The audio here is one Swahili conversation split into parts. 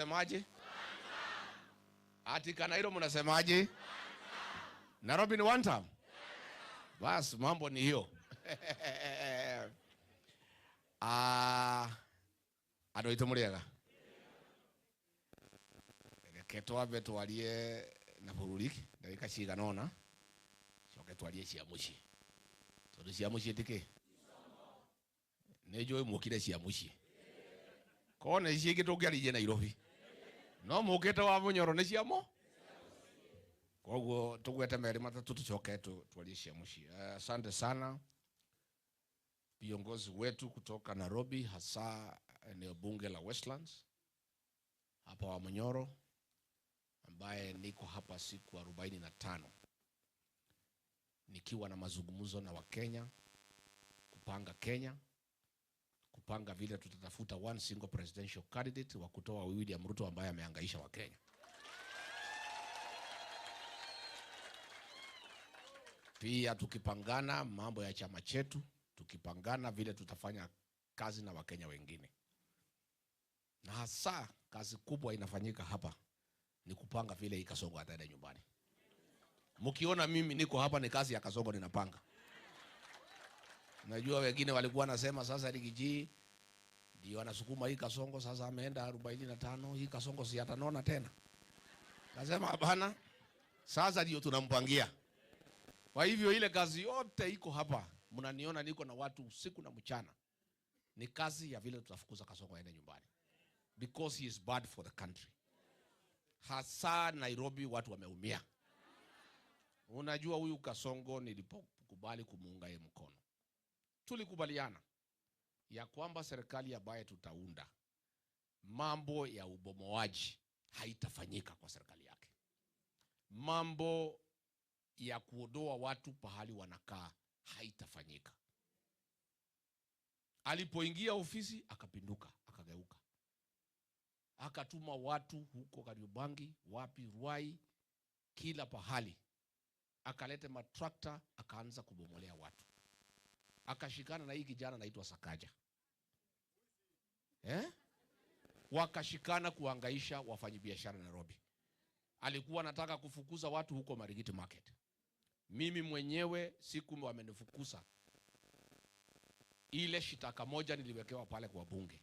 Semaje? Ati Kanairo mnasemaje? Nairobi ni one time. Bas mambo ni hiyo. Ado itomuriega. Ketwa betu walie na bururiki, ndagika cigana ona. Coke twarie cia muci. Tondu cia muci tike. Nejo mukire cia muci. Kone ciiki tungiarije Nairobi. No mukite wa Munyoro ni cia mo. Koguo tugwete meri matatu tucoke twarie cia muci. Asante sana viongozi wetu kutoka Nairobi, hasa eneo bunge la Westlands hapa wa Munyoro, ambaye niko hapa siku 45 nikiwa na mazungumzo na Wakenya kupanga Kenya, kupanga vile tutatafuta one single presidential candidate wa kutoa William Ruto ambaye amehangaisha Wakenya. Pia tukipangana mambo ya chama chetu, tukipangana vile tutafanya kazi na Wakenya wengine. Na hasa kazi kubwa inafanyika hapa ni kupanga vile hii Kasongo ataenda nyumbani. Mkiona mimi niko hapa ni kazi ya Kasongo ninapanga. Najua wengine walikuwa nasema sasa Rigiji ndio anasukuma hii Kasongo, sasa ameenda 45, hii Kasongo si atanona tena. Nasema hapana, sasa ndio tunampangia. Kwa hivyo ile kazi yote iko hapa. Mnaniona niko na watu usiku na mchana. Ni kazi ya vile tutafukuza Kasongo aende nyumbani. Because he is bad for the country. Hasa Nairobi watu wameumia. Unajua huyu Kasongo nilipokubali kumuunga yeye mkono, tulikubaliana ya kwamba serikali ambayo tutaunda, mambo ya ubomoaji haitafanyika kwa serikali yake. Mambo ya kuondoa watu pahali wanakaa haitafanyika. Alipoingia ofisi akapinduka, akageuka. Akatuma watu huko Kariobangi, wapi, Ruai, kila pahali. Akalete matrakta, akaanza kubomolea watu. Akashikana na hii kijana anaitwa Sakaja. Wakashikana kuhangaisha wafanyabiashara Nairobi. Alikuwa anataka kufukuza watu huko Marigiti Market. Mimi mwenyewe siku wamenifukuza, ile shitaka moja niliwekewa pale kwa bunge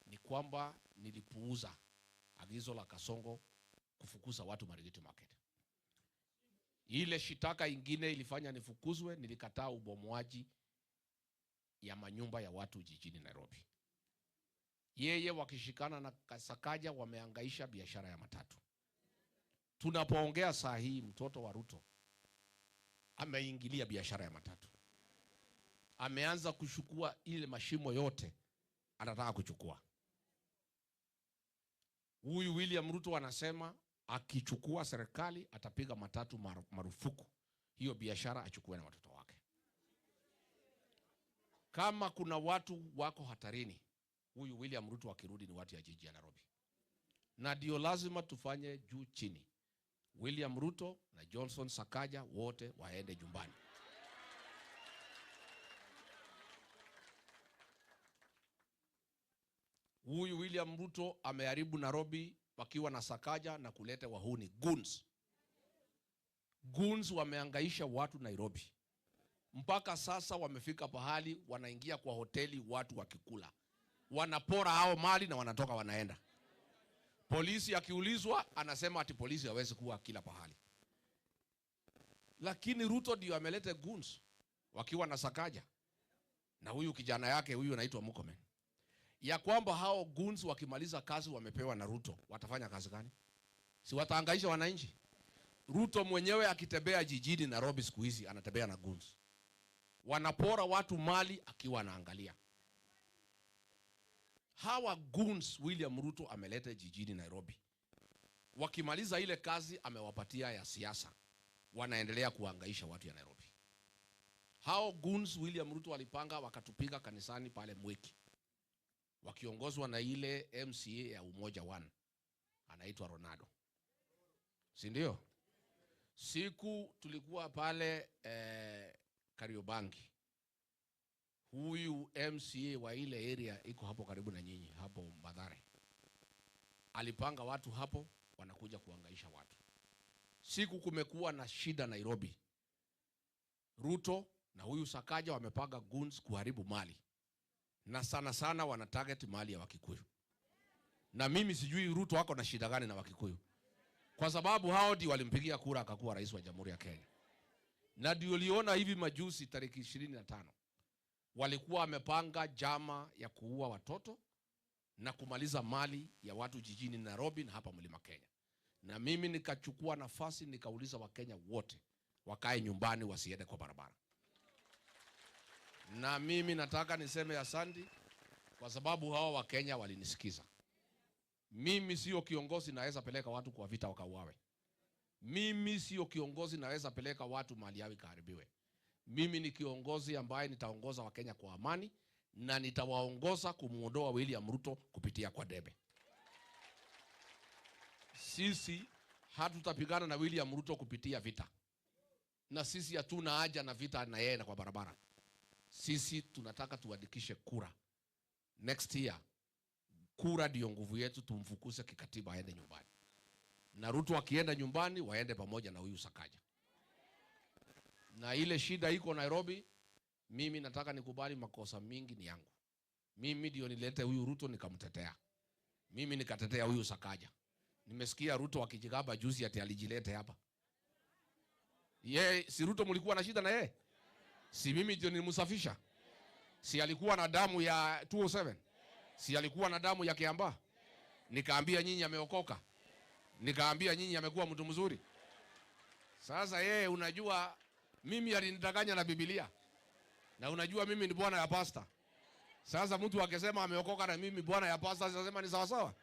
ni kwamba nilipuuza agizo la Kasongo kufukuza watu Marigiti Market. Ile shitaka ingine ilifanya nifukuzwe, nilikataa ubomoaji ya manyumba ya watu jijini Nairobi. Yeye wakishikana na Sakaja wamehangaisha biashara ya matatu. Tunapoongea saa hii mtoto wa Ruto ameingilia biashara ya matatu. Ameanza kuchukua ile mashimo yote, anataka kuchukua. Huyu William Ruto anasema akichukua serikali atapiga matatu marufuku. Hiyo biashara achukue na watoto wake. Kama kuna watu wako hatarini, huyu William Ruto akirudi ni watu ya jiji ya Nairobi. Na ndio lazima tufanye juu chini. William Ruto na Johnson Sakaja wote waende nyumbani. Huyu William Ruto ameharibu Nairobi wakiwa na Sakaja na kuleta wahuni goons. Goons wamehangaisha watu Nairobi. Mpaka sasa wamefika pahali wanaingia kwa hoteli watu wakikula. Wanapora hao mali na wanatoka wanaenda. Polisi akiulizwa anasema ati polisi hawezi kuwa kila pahali. Lakini Ruto ndio ameleta goons wakiwa na Sakaja na huyu kijana yake huyu anaitwa Murkomen. Ya kwamba hao goons wakimaliza kazi wamepewa na Ruto, watafanya kazi gani? Si watahangaisha wananchi? Ruto mwenyewe akitembea jijini Nairobi siku hizi anatembea na goons. Wanapora watu mali akiwa anaangalia. Hawa goons William Ruto ameleta jijini Nairobi. Wakimaliza ile kazi amewapatia ya siasa, wanaendelea kuhangaisha watu ya Nairobi. Hao goons William Ruto walipanga wakatupiga kanisani pale Mweki, wakiongozwa na ile MCA ya Umoja One anaitwa Ronaldo. Si ndio? Siku tulikuwa pale Kariobangi, huyu MCA wa ile area iko hapo karibu na nyinyi hapo Mbadare alipanga watu hapo wanakuja kuhangaisha watu. Siku kumekuwa na shida Nairobi, Ruto na huyu Sakaja wamepanga goons kuharibu mali, na sana sana wana target mali ya Wakikuyu. Na mimi sijui Ruto wako na shida gani na Wakikuyu, kwa sababu hao ndio walimpigia kura akakuwa rais wa Jamhuri ya Kenya. Na ndio uliona hivi majuzi tarehe 25 walikuwa wamepanga jama ya kuua watoto na kumaliza mali ya watu jijini Nairobi na hapa Mlima Kenya. Na mimi nikachukua nafasi nikauliza Wakenya wote wakae nyumbani, wasiende kwa barabara. Na mimi nataka niseme asante kwa sababu hao Wakenya walinisikiza. Mimi sio kiongozi naweza peleka watu kwa vita wakauawe. Mimi sio kiongozi naweza peleka watu mali yao ikaharibiwe. Mimi ni kiongozi ambaye nitaongoza Wakenya kwa amani, na nitawaongoza kumuondoa William Ruto kupitia kwa debe. Sisi hatutapigana na William Ruto kupitia vita. Na sisi hatuna haja na vita na yeye na kwa barabara. Sisi tunataka tuandikishe kura next year. Kura ndio nguvu yetu, tumfukuse kikatiba aende nyumbani. Na Ruto akienda nyumbani waende pamoja na huyu Sakaja. Na ile shida iko Nairobi, mimi nataka nikubali makosa mingi ni yangu. Mimi ndio nilete huyu Ruto nikamtetea. Mimi nikatetea huyu Sakaja. Nimesikia Ruto akijigamba juzi ati alijilete hapa. Si Ruto mlikuwa na shida na yeye? Si mimi ndio nilimsafisha? Si alikuwa na damu ya 207? Si alikuwa na damu ya Kiambaa? Nikaambia nyinyi ameokoka. Nikaambia nyinyi amekuwa mtu mzuri. Sasa yeye unajua mimi alinidanganya na Biblia. Na unajua mimi ni bwana ya pasta. Sasa mtu akisema ameokoka na mimi bwana ya pasta, sasa ni sawa sawa?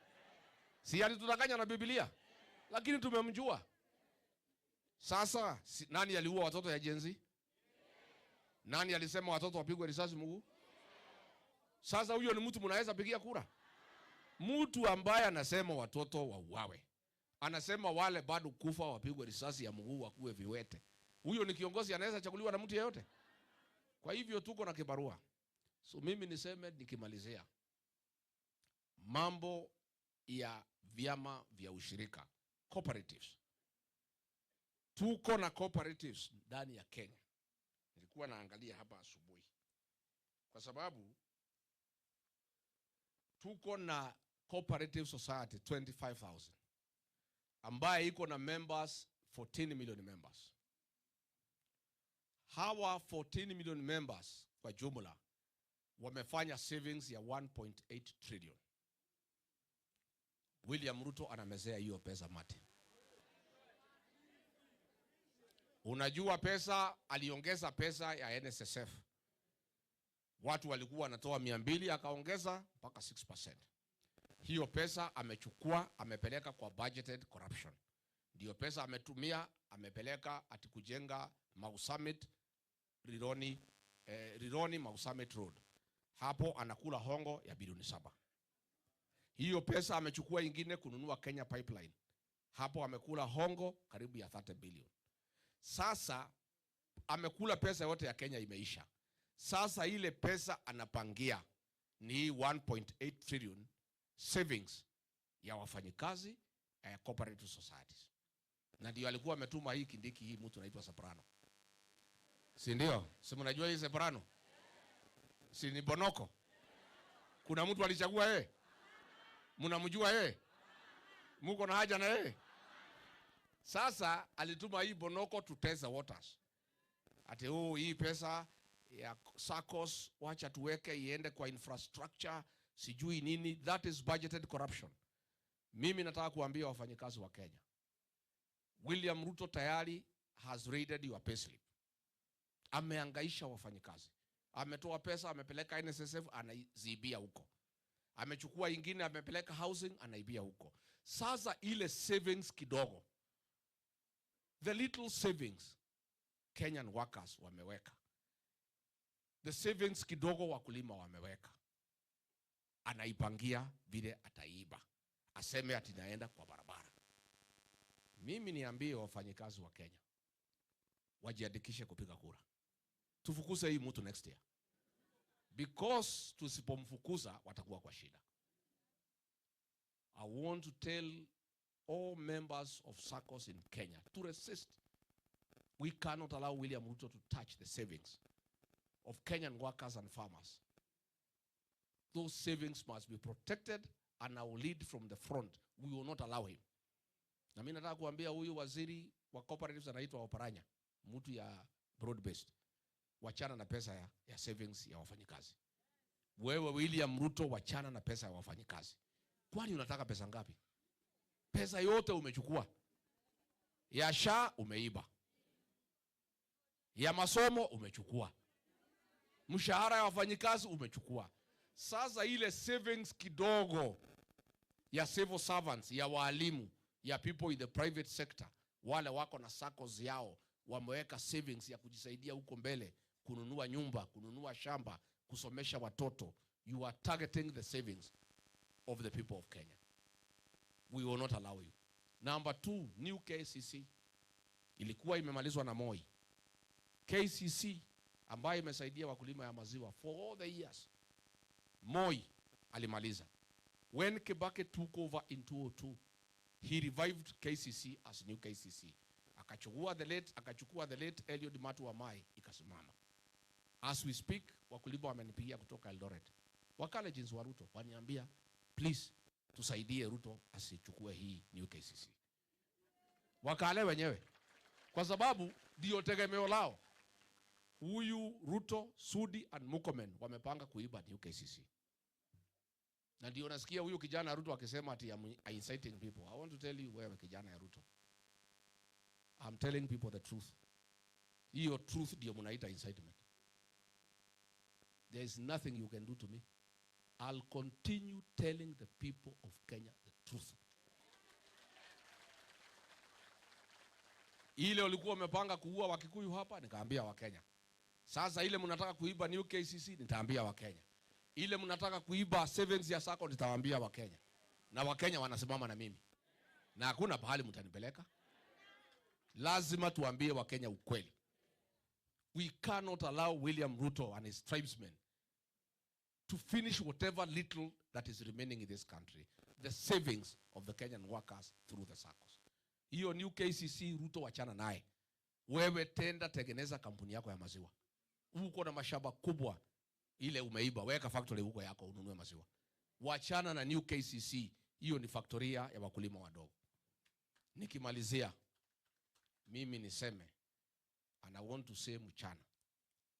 Si alitudanganya na Biblia? Lakini tumemjua. Sasa nani aliua watoto ya Gen Z? Nani alisema watoto wapigwe risasi mguu? Sasa huyo ni mtu mnaweza pigia kura? Mtu ambaye anasema watoto wauawe, anasema wale bado kufa wapigwe risasi ya mguu wakuwe viwete, huyo ni kiongozi anaweza chaguliwa na mtu yeyote? Kwa hivyo tuko na kibarua. So mimi niseme nikimalizia, mambo ya vyama vya ushirika, cooperatives. Tuko na cooperatives ndani ya Kenya. Nilikuwa naangalia hapa asubuhi, kwa sababu tuko na cooperative society 25,000 ambaye iko na members 14 million members. Hawa 14 million members kwa jumla wamefanya savings ya 1.8 trillion. William Ruto anamezea hiyo pesa mate. Unajua pesa, aliongeza pesa ya NSSF. Watu walikuwa wanatoa 200 akaongeza mpaka 6%. Hiyo pesa amechukua amepeleka kwa budgeted corruption. Ndio pesa ametumia amepeleka ati kujenga Mau Summit Rironi Mau Summit Road. Hapo anakula hongo ya bilioni 7. Hiyo pesa amechukua ingine kununua Kenya Pipeline. Hapo amekula hongo karibu ya 30 billion. Sasa amekula pesa yote ya Kenya imeisha. Sasa ile pesa anapangia ni 1.8 trillion savings ya wafanyikazi cooperative societies. Na ndio alikuwa ametuma hii Kindiki, hii mtu anaitwa Soprano. Si ndio? Si mnajua hii Soprano? Si ni Bonoko? Kuna mtu alichagua yeye? Mnamjua yeye? Mko na haja na yeye? Sasa alituma hii Bonoko to test the waters. Ati hii pesa ya SACCOS wacha tuweke iende kwa infrastructure sijui nini. That is budgeted corruption. Mimi nataka kuambia wafanyikazi wa Kenya, William Ruto tayari has raided your payslip. Amehangaisha wafanyikazi. Ametoa pesa amepeleka NSSF anaibia huko. Amechukua ingine amepeleka housing anaibia huko. Sasa ile savings kidogo, the little savings Kenyan workers wameweka, the savings kidogo wakulima wameweka, anaipangia vile ataiba, aseme ati naenda kwa barabara. Mimi niambie wafanyikazi wa Kenya wajiandikishe kupiga kura, tufukuze hii mtu next year, because tusipomfukuza watakuwa kwa shida. I want to tell all members of SACCOs in Kenya to resist. We cannot allow William Ruto to touch the savings of Kenyan workers and farmers. Those savings must be protected, and I will lead from the front. We will not allow him. Na mimi nataka kuambia huyu waziri wa cooperatives anaitwa Oparanya, mtu ya broad based. Wachana na pesa ya savings ya wafanyikazi. Wewe William Ruto, wachana na pesa ya wafanyikazi. Kwani unataka pesa ngapi? Pesa yote umechukua. Ya SHA umeiba. Ya masomo umechukua. Mshahara ya wafanyikazi umechukua. Sasa ile savings kidogo ya civil servants, ya walimu, ya people in the private sector, wale wako na SACCOs yao, wameweka savings ya kujisaidia huko mbele, kununua nyumba, kununua shamba, kusomesha watoto. You are targeting the savings of the people of Kenya. We will not allow you. Number 2, new KCC. Ilikuwa imemalizwa na Moi. KCC ambayo imesaidia wakulima ya maziwa for all the years. Moi alimaliza. When Kibaki took over in 2002, he revived KCC as new KCC. Akachukua the late Eliud Matu Wamai, ikasimama. As we speak, wakulima wamenipigia kutoka Eldoret. Wakale jinsi wa Ruto waniambia, please tusaidie Ruto asichukue hii new KCC. Wakale wenyewe, kwa sababu ndio tegemeo lao. Huyu Ruto, Sudi and Murkomen wamepanga kuiba new KCC. Na ndio nasikia huyu kijana Ruto akisema ati inciting people. I want to tell you wewe kijana ya Ruto, I'm telling people the truth. Hiyo truth ndio mnaita incitement. There is nothing you can do to me. I'll continue telling the people of Kenya the truth. Ile ulikuwa umepanga kuua Wakikuyu hapa, nikaambia Wakenya. Sasa ile mnataka kuiba new KCC, nitaambia Wakenya. Ile mnataka kuiba savings ya SACCO, nitawaambia Wakenya. Na Wakenya wanasimama na mimi. Na hakuna pahali mtanipeleka. Lazima tuambie Wakenya ukweli. We cannot allow William Ruto and his tribesmen to finish whatever little that is remaining in this country, the savings of the Kenyan workers through the SACCOs. Hiyo new KCC Ruto wachana naye. Wewe tenda tengeneza kampuni yako ya maziwa. Uko na mashamba kubwa, ile umeiba, weka factory huko yako ununue maziwa. Wachana na new KCC, hiyo ni factoria ya wakulima wadogo. Nikimalizia, mimi niseme, and I want to say mchana,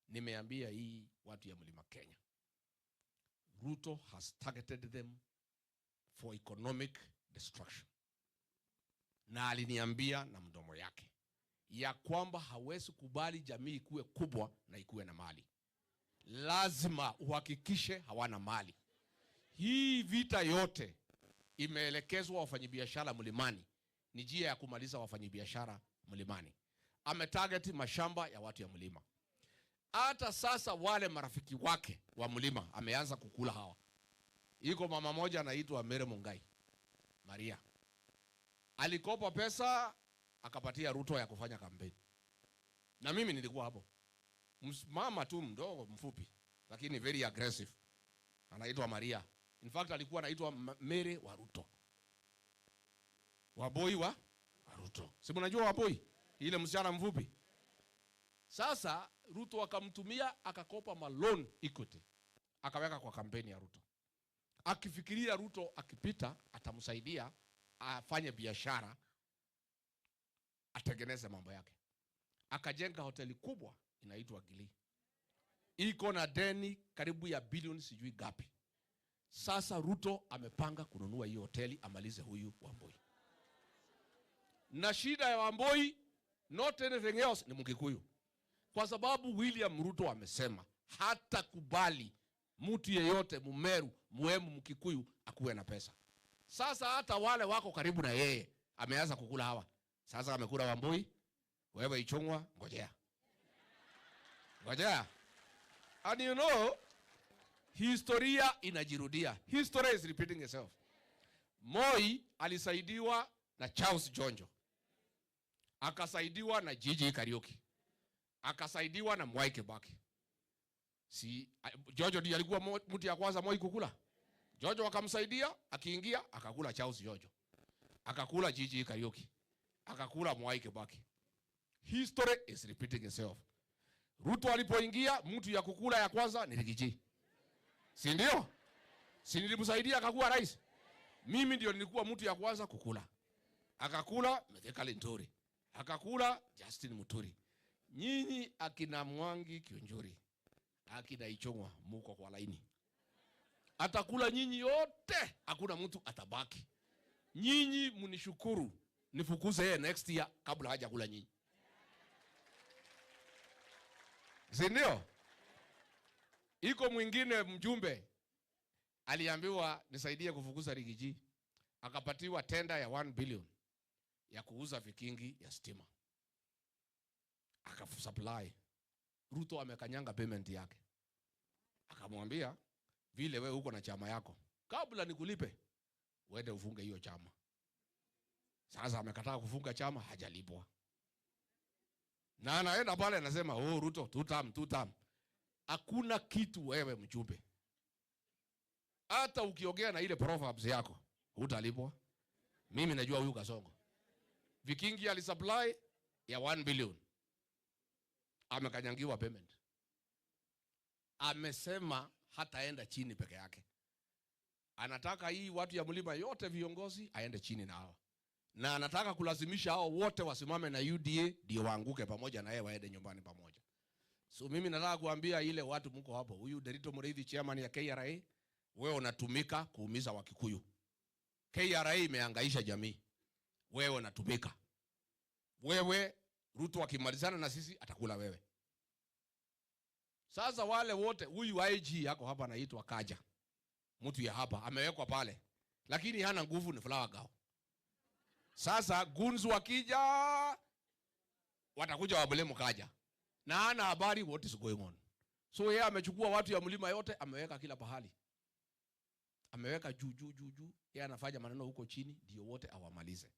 nimeambia hii watu ya Mlima Kenya, Ruto has targeted them for economic destruction. Na aliniambia na mdomo yake ya kwamba hawezi kubali jamii ikuwe kubwa na ikuwe na mali. Lazima uhakikishe hawana mali. Hii vita yote imeelekezwa wafanyabiashara Mlimani, ni njia ya kumaliza wafanyabiashara Mlimani. Ametarget mashamba ya watu ya Mlima. Hata sasa wale marafiki wake wa Mlima ameanza kukula hawa. Iko mama moja anaitwa Mere Mungai, Maria. Alikopa pesa akapatia Ruto ya kufanya kampeni. Na mimi nilikuwa hapo. Mama tu mdogo mfupi, lakini very aggressive. Anaitwa Maria. In fact alikuwa anaitwa Mere wa Ruto. Waboi wa Ruto. Si mnajua Waboi? Ile msichana mfupi. Sasa Ruto akamtumia, akakopa loan equity, akaweka kwa kampeni ya Ruto. Akifikiria Ruto akipita atamsaidia afanye biashara, atengeneze mambo yake. Akajenga hoteli kubwa inaitwa Gili. Iko na deni karibu ya bilioni sijui gapi. Sasa Ruto amepanga kununua hiyo hoteli amalize huyu Wamboi. Na shida ya Wamboi, not anything else, ni Mkikuyu. Kwa sababu William Ruto amesema hata kubali mtu yeyote Mumeru, Muemu, Mkikuyu akuwe na pesa. Sasa hata wale wako karibu na yeye ameanza kukula hawa. Sasa amekula Wamboi, wewe Ichung'wa, ngojea. Ngojea. And you know, historia inajirudia. History is repeating itself. Moi alisaidiwa na Charles Jonjo. Akasaidiwa na Gigi Kariuki. Akasaidiwa na Mwai Kibaki. Si Jonjo ndiye alikuwa mtu ya kwanza Moi kukula. Jojo akamsaidia, akiingia akakula Charles Jojo, akakula Gigi Kariuki, akakula Mwai Kibaki. History is repeating itself. Ruto alipoingia, mtu ya kukula ya kwanza ni Rigiji, si ndio? Si nilimsaidia akakuwa rais? Mimi ndio nilikuwa mtu ya kwanza kukula. Akakula Mithika Linturi, akakula Justin Muturi. Nyinyi akina Mwangi Kionjuri, akina Ichung'wa, muko kwa laini. Atakula nyinyi yote, hakuna mtu atabaki. Nyinyi mnishukuru, nifukuze yeye next year kabla haja kula nyinyi. Zindio? Iko mwingine mjumbe aliambiwa nisaidie kufukuza Rigiji, akapatiwa tenda ya 1 billion ya kuuza vikingi ya stima, akasupply. Ruto amekanyanga payment yake, akamwambia vile wewe uko na chama yako, kabla nikulipe uende ufunge hiyo chama. Sasa amekataa kufunga chama, hajalipwa. Na anaenda pale anasema, "Oh Ruto, tutam." Hakuna kitu wewe mjumbe. Hata ukiongea na ile proverbs yako, hutalipwa. Mimi najua huyu Kasongo. Vikingi alisupply ya 1 billion. Amekanyangiwa payment. Amesema hataenda chini peke yake. Anataka hii watu ya mlima yote viongozi aende chini na hao. Na anataka kulazimisha hao wote wasimame na UDA ndio waanguke pamoja na yeye waende nyumbani pamoja. So mimi nataka kuambia ile watu mko hapo, huyu Derito Mureithi chairman ya KRA, wewe unatumika kuumiza Wakikuyu. KRA imehangaisha jamii. Wewe unatumika. Wewe Ruto akimalizana na sisi atakula wewe. Sasa wale wote, huyu IG yako hapa anaitwa Kaja. Mtu ya hapa amewekwa pale. Lakini hana nguvu, ni Flower Girl. Sasa gunzu wakija watakuja wablemu Kaja. Na hana habari what is going on. So yeye amechukua watu ya mlima yote ameweka kila pahali. Ameweka juu. Yeye anafanya maneno huko chini ndio wote awamalize.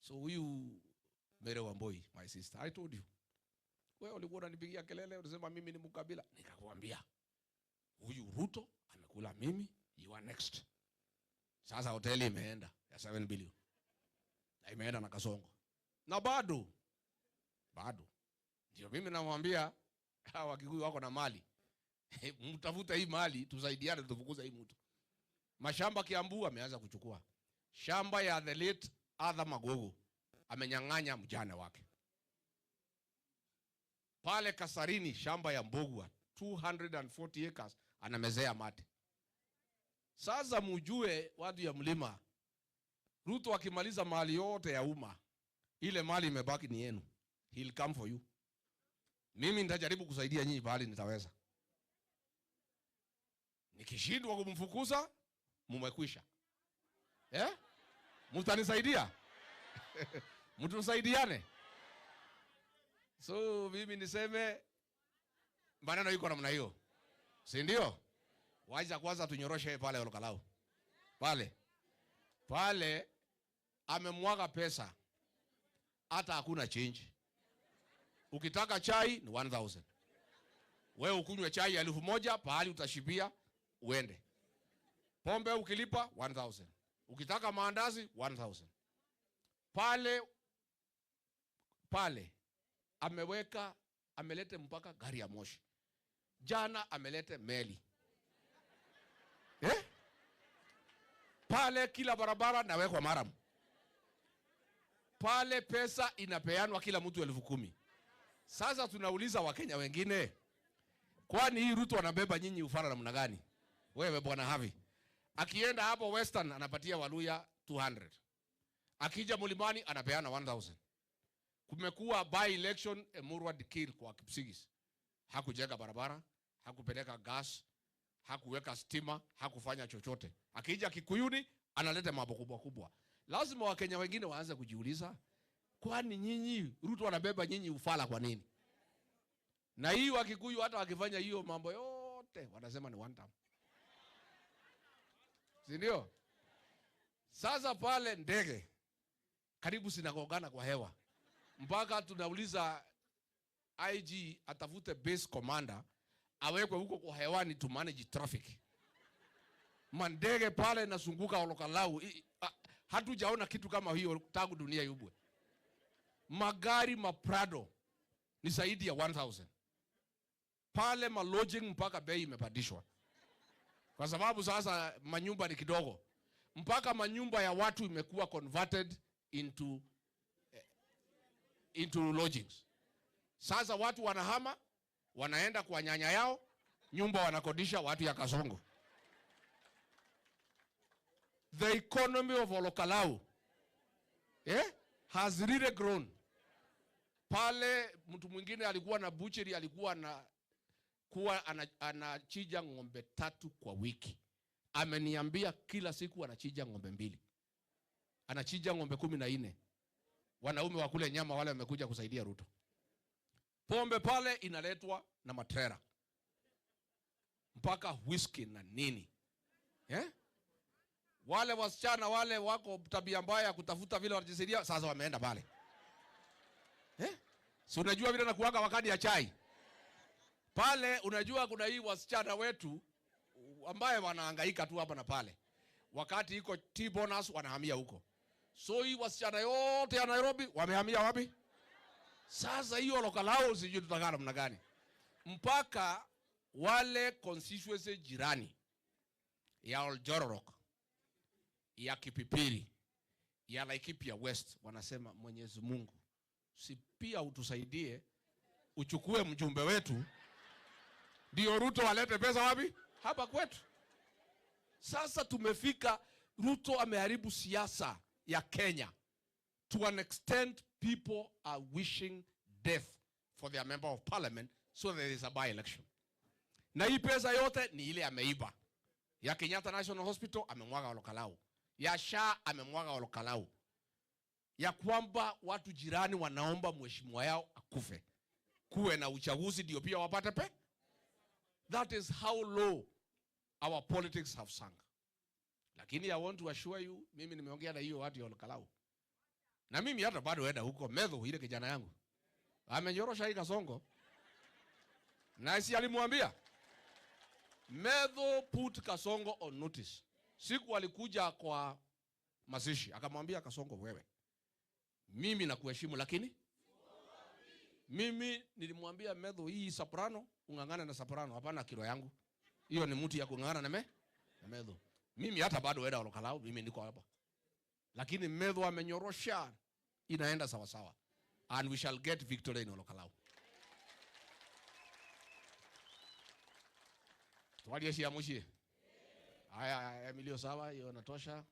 So huyu Mary Wambui, my sister, I told you. Wewe ulikuwa unanipigia kelele unasema mimi ni mkabila. Nikakwambia huyu Ruto amekula mimi, you are next. Sasa hoteli imeenda ya 7 billion. Na imeenda na Kasongo. Na bado. Ndio mimi namwambia hawa Wakikuyu wako na mali. Mtafuta hii mali tusaidiane tufukuza hii mtu. Mashamba Kiambu ameanza kuchukua. Shamba ya the late Arthur Magogo amenyang'anya mjane wake. Pale Kasarini shamba ya Mbogwa 240 acres anamezea mate. Sasa mjue watu ya mlima, Ruto akimaliza mali yote ya umma, ile mali imebaki ni yenu. He'll come for you. Mimi nitajaribu kusaidia nyinyi pale nitaweza. Nikishindwa kumfukuza, mmekwisha. Mtanisaidia? Mtusaidiane. So mimi niseme maneno iko namna hiyo. Si ndio? Wacha kwanza tunyoroshe pale Olokalau. Pale amemwaga pesa. Hata hakuna change. Ukitaka chai ni 1000. Wewe ukunywe chai ya 1000 pahali utashibia uende. Pombe ukilipa 1000. Ukitaka maandazi 1000. Pale amelete mpaka gari ya moshi. Jana amelete meli. Pale kila barabara nawekwa maramu. Pale pesa inapeanwa kila mtu 10,000. Sasa tunauliza Wakenya wengine, kwani hii Ruto anabeba nyinyi ufara namna gani? Wewe bwana Havi. Akienda hapo Western anapatia Waluya 200. Akija Mlimani anapeana 1000. Kumekuwa by election Emurwa Dikir kwa Kipsigis. Hakujenga barabara, hakupeleka gas, hakuweka stima, hakufanya chochote. Akija Kikuyuni analeta mambo kubwa. Lazima Wakenya wengine waanze kujiuliza, kwani nyinyi Ruto anabeba nyinyi ufala kwa nini? Na hii Wakikuyu hata wakifanya hiyo mambo yote wanasema ni one time. Si ndio? Sasa pale ndege karibu sinagongana kwa hewa. Mpaka tunauliza IG atafute base commander awekwe huko kwa hewani to manage traffic. Mandege pale nasunguka Olokalau. Hatujaona kitu kama hiyo tangu dunia yubwe. Magari maprado ni zaidi ya 1000. Pale lodging mpaka bei imepandishwa. Kwa sababu sasa manyumba ni kidogo. Mpaka manyumba ya watu imekuwa converted into lodgings. Sasa watu wanahama, wanaenda kwa nyanya yao, nyumba wanakodisha watu ya Kasongo. The economy of Olokalau has really grown. Pale mtu mwingine alikuwa na butchery, alikuwa anachija ng'ombe 3 kwa wiki. Ameniambia kila siku anachija ng'ombe 2. Anachija ng'ombe 14. Wanaume wa kule nyama wale wamekuja kusaidia Ruto. Pombe pale inaletwa na matrera. Mpaka whisky na nini. Wale wasichana wale wako tabia mbaya ya kutafuta vile wanajisaidia, sasa wameenda pale. Si unajua vile nakuanga wakati ya chai. Pale unajua kuna hii wasichana wetu ambaye wanahangaika tu hapa na pale. Wakati iko T-bonus wanahamia huko. So hii wasichana yote ya Nairobi wamehamia wapi? Sasa hiyo Olokalau sijui tutakana mna gani. Mpaka wale constituency jirani ya Oljororok, ya Kipipiri, ya Laikipia West wanasema Mwenyezi Mungu, si pia utusaidie uchukue mjumbe wetu ndio Ruto alete pesa wapi? Hapa kwetu. Sasa tumefika, Ruto ameharibu siasa ya Kenya. To an extent, people are wishing death for their member of parliament so there is a by-election. Na hii pesa yote ni ile ameiba. Ya Kenyatta National Hospital amemwaga Olokalau. Ya SHA amemwaga Olokalau. Ya kwamba watu jirani wanaomba mheshimiwa yao akufe. Kuwe na uchaguzi ndio pia wapate pe. That is how low our politics have sunk. Lakini I want to assure you, mimi nimeongea na hiyo watu ya Olokalau. Na mimi hata bado enda huko Medho ile kijana yangu. Amenyorosha hii Kasongo. Na si alimwambia Medho put Kasongo on notice. Siku alikuja kwa mazishi akamwambia Kasongo, wewe mimi nakuheshimu lakini mimi nilimwambia Medho hii soprano ungangana na soprano, hapana kilo yangu. Hiyo ni mtu ya kungangana na Medho. Mimi hata bado enda Olokalau, mimi niko hapa. Lakini Medho amenyorosha, inaenda sawa sawa. And we shall get victory in Olokalau. Tuwalie si amushi. Haya Emilio sawa, hiyo natosha.